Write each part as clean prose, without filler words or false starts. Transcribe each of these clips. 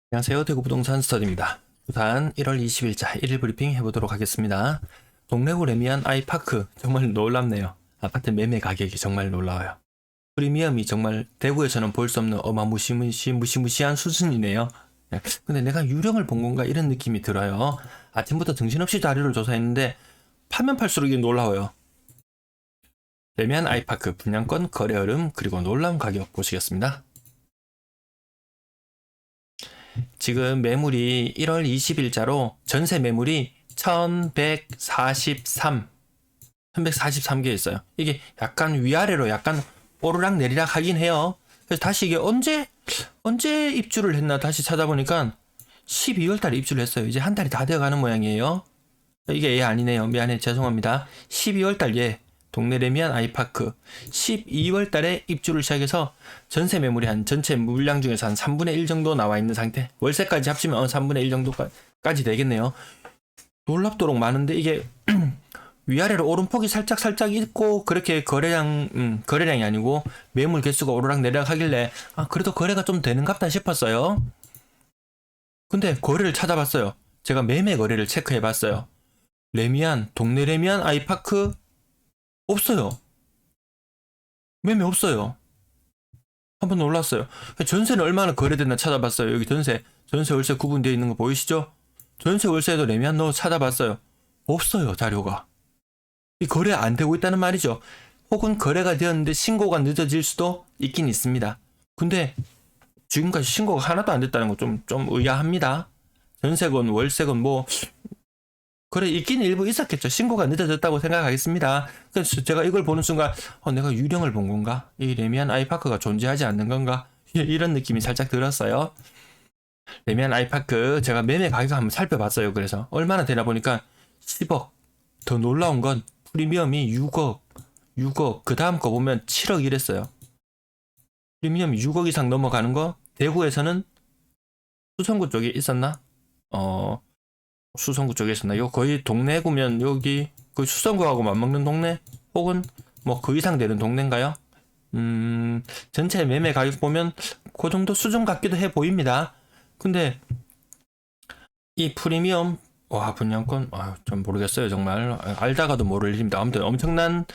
안녕하세요. 대구부동산 스터디입니다. 부산 1월 20일자 1일 브리핑 해보도록 하겠습니다. 동래구 레미안 아이파크 정말 놀랍네요. 아파트 매매 가격이 정말 놀라워요. 프리미엄이 정말 대구에서는 볼 수 없는 무시무시한 수준이네요. 근데 내가 유령을 본 건가 이런 느낌이 들어요. 아침부터 정신없이 자료를 조사했는데 파면 팔수록 이게 놀라워요. 레미안 아이파크 분양권 거래 흐름 그리고 놀라운 가격 보시겠습니다. 지금 매물이 1월 20일자로 전세 매물이 1143개 있어요. 이게 약간 위아래로 약간 오르락 내리락 하긴 해요. 그래서 다시 이게 언제 입주를 했나 다시 찾아보니까 12월 달에 입주를 했어요. 이제 한 달이 다 되어가는 모양이에요. 이게 얘 아니네요. 미안해. 죄송합니다. 12월 달 얘. 동네 레미안 아이파크 12월 달에 입주를 시작해서 전세 매물이 한 전체 물량 중에서 한 3분의 1 정도 나와 있는 상태. 월세까지 합치면 3분의 1 정도까지 되겠네요. 놀랍도록 많은데 이게 위아래로 오름폭이 살짝 있고 그렇게 거래량이 아니고 매물 개수가 오르락 내리락 하길래 그래도 거래가 좀 되는갑다 싶었어요. 근데 거래를 찾아봤어요. 제가 매매 거래를 체크해봤어요. 동네 레미안 아이파크 없어요. 매매 없어요. 한번 놀랐어요. 전세는 얼마나 거래됐나 찾아봤어요. 여기 전세 월세 구분되어 있는 거 보이시죠? 전세 월세에도 레미안 넣어 찾아봤어요. 없어요, 자료가. 이 거래 안 되고 있다는 말이죠. 혹은 거래가 되었는데 신고가 늦어질 수도 있긴 있습니다. 근데 지금까지 신고가 하나도 안 됐다는 거 좀 의아합니다. 전세건 월세건 뭐 그래 있긴 일부 있었겠죠. 신고가 늦어졌다고 생각하겠습니다. 그래서 제가 이걸 보는 순간 내가 유령을 본 건가? 이 레미안 아이파크가 존재하지 않는 건가? 이런 느낌이 살짝 들었어요. 레미안 아이파크 제가 매매 가격 한번 살펴봤어요. 그래서 얼마나 되나 보니까 10억. 더 놀라운 건 프리미엄이 6억 그 다음 거 보면 7억 이랬어요. 프리미엄이 6억 이상 넘어가는 거 대구에서는 수성구 쪽에 있었나? 수성구 쪽에 있었나요? 거의 동네구면 여기 그 수성구하고 맞먹는 동네 혹은 뭐 그 이상 되는 동네인가요? 전체 매매 가격 보면 그 정도 수준 같기도 해 보입니다. 근데 이 프리미엄 분양권 좀 모르겠어요. 정말 알다가도 모를 일입니다. 아무튼 엄청난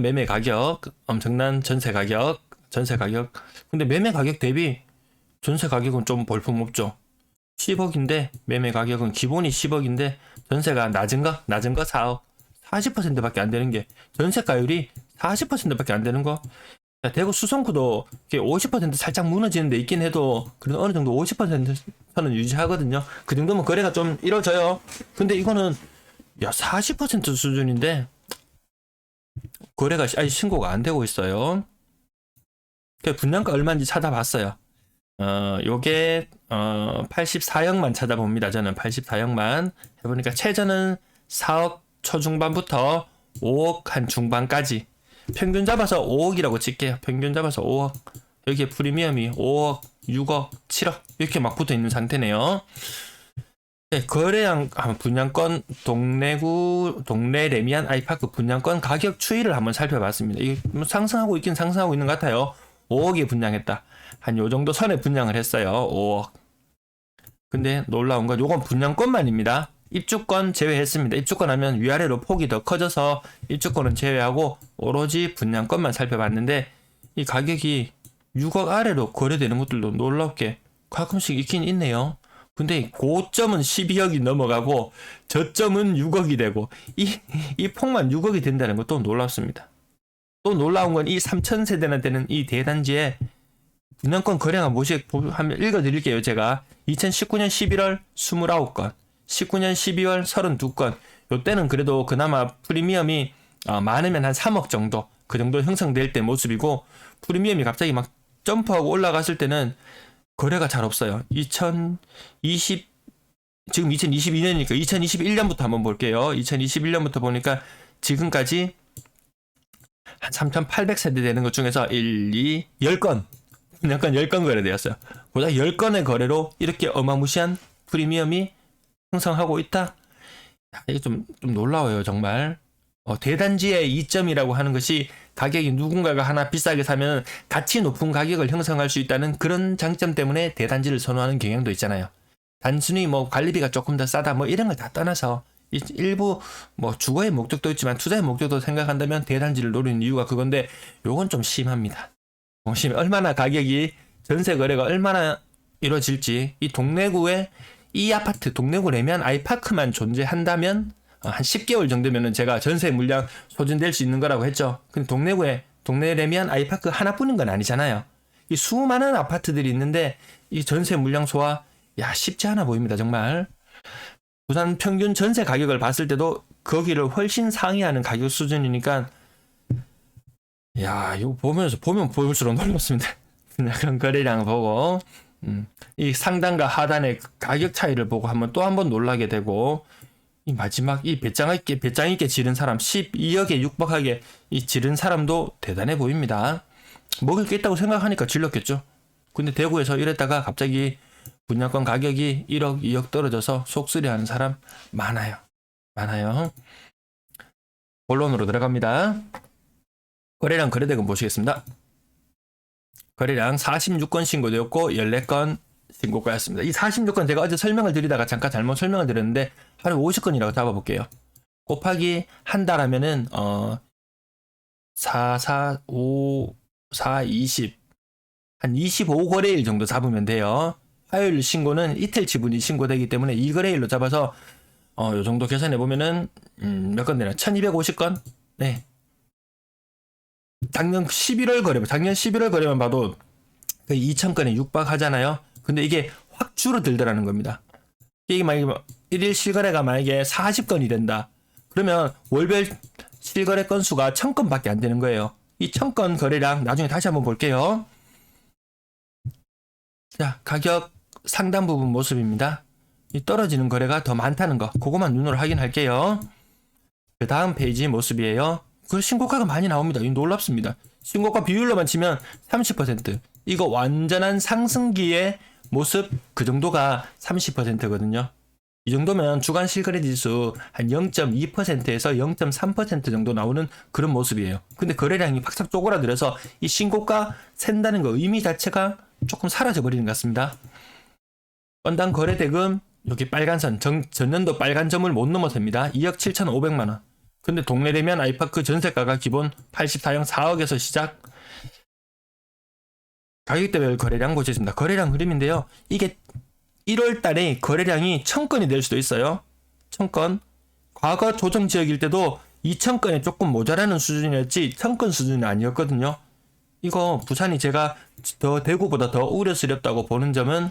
매매 가격, 엄청난 전세 가격. 근데 매매 가격 대비 전세 가격은 좀 볼품없죠. 10억인데 매매 가격은 기본이 10억인데 전세가 낮은 거 4억 40%밖에 안 되는 게 전세가율이 40%밖에 안 되는 거. 대구 수성구도 50% 살짝 무너지는 데 있긴 해도 그래도 어느 정도 50%는 유지하거든요. 그 정도면 거래가 좀 이루어져요. 근데 이거는 40% 수준인데 거래가 아직 신고가 안 되고 있어요. 분양가 얼마인지 찾아봤어요. 요게 84억만 찾아봅니다. 저는 84억만 해보니까 최저는 4억 초중반부터 5억 한 중반까지 평균 잡아서 5억이라고 칠게요. 평균 잡아서 5억. 여기에 프리미엄이 5억, 6억, 7억 이렇게 막 붙어 있는 상태네요. 네, 거래량 분양권 동네 레미안 아이파크 분양권 가격 추이를 한번 살펴봤습니다. 이게 상승하고 있는 것 같아요. 5억에 분양했다. 한 요 정도 선에 분양을 했어요. 5억. 근데 놀라운 건 요건 분양권만입니다. 입주권 제외했습니다. 입주권 하면 위아래로 폭이 더 커져서 입주권은 제외하고 오로지 분양권만 살펴봤는데 이 가격이 6억 아래로 거래되는 것들도 놀랍게 가끔씩 있긴 있네요. 근데 고점은 12억이 넘어가고 저점은 6억이 되고 이 폭만 6억이 된다는 것도 놀랍습니다. 또 놀라운 건 이 3,000세대나 되는 이 대단지에 분양권 거래가 한번 읽어드릴게요. 제가 2019년 11월 29건, 19년 12월 32건. 요때는 그래도 그나마 프리미엄이 많으면 한 3억 정도 그 정도 형성될 때 모습이고 프리미엄이 갑자기 막 점프하고 올라갔을 때는 거래가 잘 없어요. 지금 2022년이니까 2021년부터 한번 볼게요. 2021년부터 보니까 지금까지 한 3,800세대 되는 것 중에서 10건 분양권 10건 거래되었어요. 보다 10건의 거래로 이렇게 어마무시한 프리미엄이 형성하고 있다? 이게 좀 놀라워요, 정말. 대단지의 이점이라고 하는 것이 가격이 누군가가 하나 비싸게 사면 가치 높은 가격을 형성할 수 있다는 그런 장점 때문에 대단지를 선호하는 경향도 있잖아요. 단순히 뭐 관리비가 조금 더 싸다 뭐 이런 걸 다 떠나서 일부 뭐 주거의 목적도 있지만 투자의 목적도 생각한다면 대단지를 노리는 이유가 그건데 요건 좀 심합니다. 얼마나 가격이 전세 거래가 얼마나 이루어질지 이 동래구에 이 아파트 동래구 레미안 아이파크만 존재한다면 한 10개월 정도면은 제가 전세 물량 소진될 수 있는 거라고 했죠. 근데 동래 레미안 아이파크 하나뿐인 건 아니잖아요. 이 수많은 아파트들이 있는데 이 전세 물량 소화 쉽지 않아 보입니다. 정말. 부산 평균 전세 가격을 봤을 때도 거기를 훨씬 상회하는 가격 수준이니까 이거 보면 볼수록 놀랍습니다. 그런 거래량 보고 이 상단과 하단의 가격 차이를 보고 또 한 번 놀라게 되고 이 마지막 이 배짱 있게 지른 사람 12억에 육박하게 이 지른 사람도 대단해 보입니다. 먹을 게 있다고 생각하니까 질렀겠죠. 근데 대구에서 이랬다가 갑자기 분양권 가격이 1억, 2억 떨어져서 속쓰리하는 사람 많아요. 본론으로 들어갑니다. 거래량 거래대금 보시겠습니다. 거래량 46건 신고되었고 14건 신고가였습니다. 이 46건 제가 어제 설명을 드리다가 잠깐 잘못 설명을 드렸는데 하루 50건이라고 잡아볼게요. 곱하기 한 달 하면은 4, 4, 5, 4, 20 한 25거래일 정도 잡으면 돼요. 화요일 신고는 이틀 지분이 신고되기 때문에 2거래일로 잡아서 요 정도 계산해 보면은 몇 건 되나? 1250건? 네. 작년 11월 거래만 봐도 2000건에 육박하잖아요. 근데 이게 확 줄어들더라는 겁니다. 이게 만약에 1일 실거래가 만약에 40건이 된다. 그러면 월별 실거래 건수가 1000건밖에 안 되는 거예요. 이 1000건 거래량 나중에 다시 한번 볼게요. 자, 가격 상단 부분 모습입니다. 이 떨어지는 거래가 더 많다는 거, 그것만 눈으로 확인할게요. 그 다음 페이지 모습이에요. 그 신고가가 많이 나옵니다. 이 놀랍습니다. 신고가 비율로만 치면 30%. 이거 완전한 상승기의 모습 그 정도가 30%거든요. 이 정도면 주간 실거래 지수 한 0.2%에서 0.3% 정도 나오는 그런 모습이에요. 근데 거래량이 팍팍 쪼그라들어서 이 신고가 샌다는 거 의미 자체가 조금 사라져 버리는 것 같습니다. 건당 거래대금 여기 빨간 선 전년도 빨간 점을 못 넘어섭니다. 2억 7,500만원. 근데 동래 레미안 아이파크 전세가가 기본 84형 4억에서 시작. 가격대별 거래량 보시겠습니다. 거래량 흐름인데요. 이게 1월 달에 거래량이 1000건이 될 수도 있어요. 1000건. 과거 조정 지역일 때도 2000건에 조금 모자라는 수준이었지 1000건 수준이 아니었거든요. 이거 부산이 제가 더 대구보다 더 우려스럽다고 보는 점은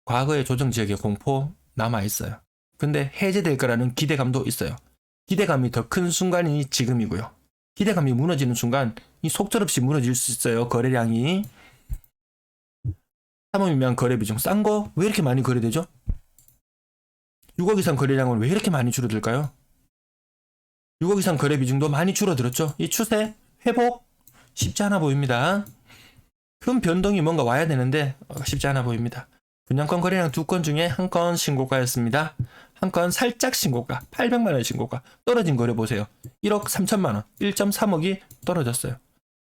과거의 조정 지역의 공포 남아있어요. 근데 해제될 거라는 기대감도 있어요. 기대감이 더 큰 순간이 지금이고요. 기대감이 무너지는 순간 이 속절없이 무너질 수 있어요. 거래량이. 3억 미만 거래 비중 싼 거 왜 이렇게 많이 거래되죠? 6억 이상 거래량은 왜 이렇게 많이 줄어들까요? 6억 이상 거래 비중도 많이 줄어들었죠. 이 추세 회복 쉽지 않아 보입니다. 큰 변동이 뭔가 와야 되는데 쉽지 않아 보입니다. 분양권 거래량 2건 중에 1건 신고가였습니다. 한 건 살짝 신고가 800만원 신고가 떨어진 거래 보세요. 1억 3천만원 1.3억이 떨어졌어요.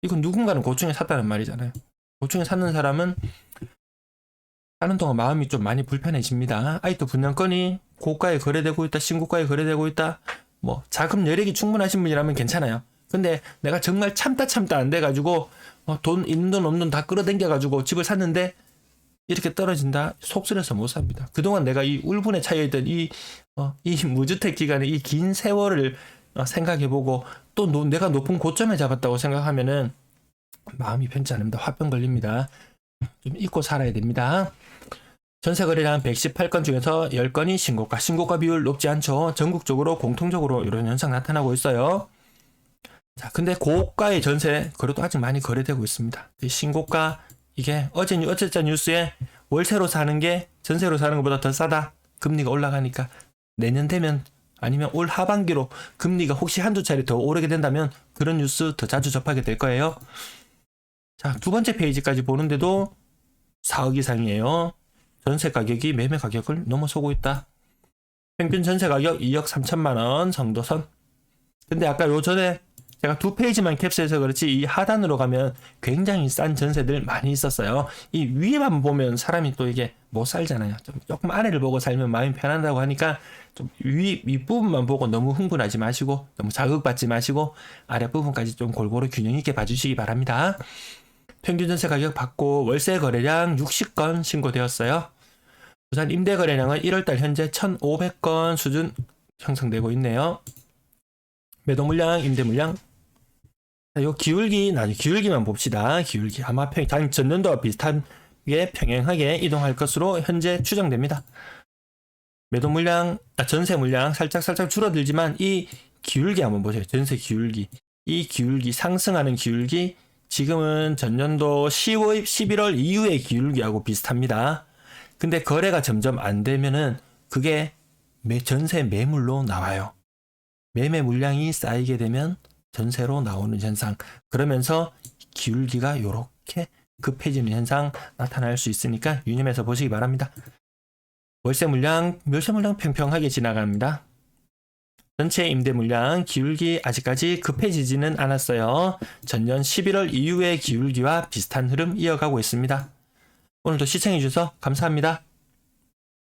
이건 누군가는 고충에 샀다는 말이잖아요. 고충에 샀는 사람은 사는 동안 마음이 좀 많이 불편해집니다. 아직도 분양권이 고가에 거래되고 있다, 신고가에 거래되고 있다. 뭐 자금 여력이 충분하신 분이라면 괜찮아요. 근데 내가 정말 참다 안 돼가지고 돈 있는 돈 없는 돈 다 끌어당겨가지고 집을 샀는데 이렇게 떨어진다? 속쓰려서 못 삽니다. 그동안 내가 이 울분에 차여있던 이 무주택 기간의 이 긴 세월을 생각해보고 또 내가 높은 고점에 잡았다고 생각하면은 마음이 편치 않습니다. 화병 걸립니다. 좀 잊고 살아야 됩니다. 전세 거래량 118건 중에서 10건이 신고가 비율 높지 않죠. 전국적으로 공통적으로 이런 현상 나타나고 있어요. 자, 근데 고가의 전세 거래도 아직 많이 거래되고 있습니다. 이 신고가 이게 어제자 뉴스에 월세로 사는 게 전세로 사는 것보다 더 싸다. 금리가 올라가니까 내년 되면 아니면 올 하반기로 금리가 혹시 한두 차례 더 오르게 된다면 그런 뉴스 더 자주 접하게 될 거예요. 자, 두 번째 페이지까지 보는데도 4억 이상이에요. 전세 가격이 매매 가격을 넘어서고 있다. 평균 전세 가격 2억 3천만 원 정도선. 근데 아까 요 전에 제가 두 페이지만 캡스해서 그렇지 이 하단으로 가면 굉장히 싼 전세들 많이 있었어요. 이 위에만 보면 사람이 또 이게 못 살잖아요. 좀 조금 아래를 보고 살면 마음이 편한다고 하니까 좀 윗부분만 보고 너무 흥분하지 마시고 너무 자극받지 마시고 아랫부분까지 좀 골고루 균형 있게 봐주시기 바랍니다. 평균 전세 가격 받고 월세 거래량 60건 신고되었어요. 부산 임대 거래량은 1월달 현재 1,500건 수준 형성되고 있네요. 매도 물량, 임대 물량. 요 기울기, 나중에 기울기만 봅시다. 기울기. 아마 전년도와 비슷하게 평행하게 이동할 것으로 현재 추정됩니다. 매도 물량, 전세 물량 살짝 줄어들지만 이 기울기 한번 보세요. 전세 기울기. 이 기울기, 상승하는 기울기, 지금은 전년도 11월 이후의 기울기하고 비슷합니다. 근데 거래가 점점 안 되면은 그게 전세 매물로 나와요. 매매 물량이 쌓이게 되면 전세로 나오는 현상. 그러면서 기울기가 이렇게 급해지는 현상 나타날 수 있으니까 유념해서 보시기 바랍니다. 월세 물량, 멸세 물량 평평하게 지나갑니다. 전체 임대 물량 기울기 아직까지 급해지지는 않았어요. 전년 11월 이후의 기울기와 비슷한 흐름 이어가고 있습니다. 오늘도 시청해주셔서 감사합니다.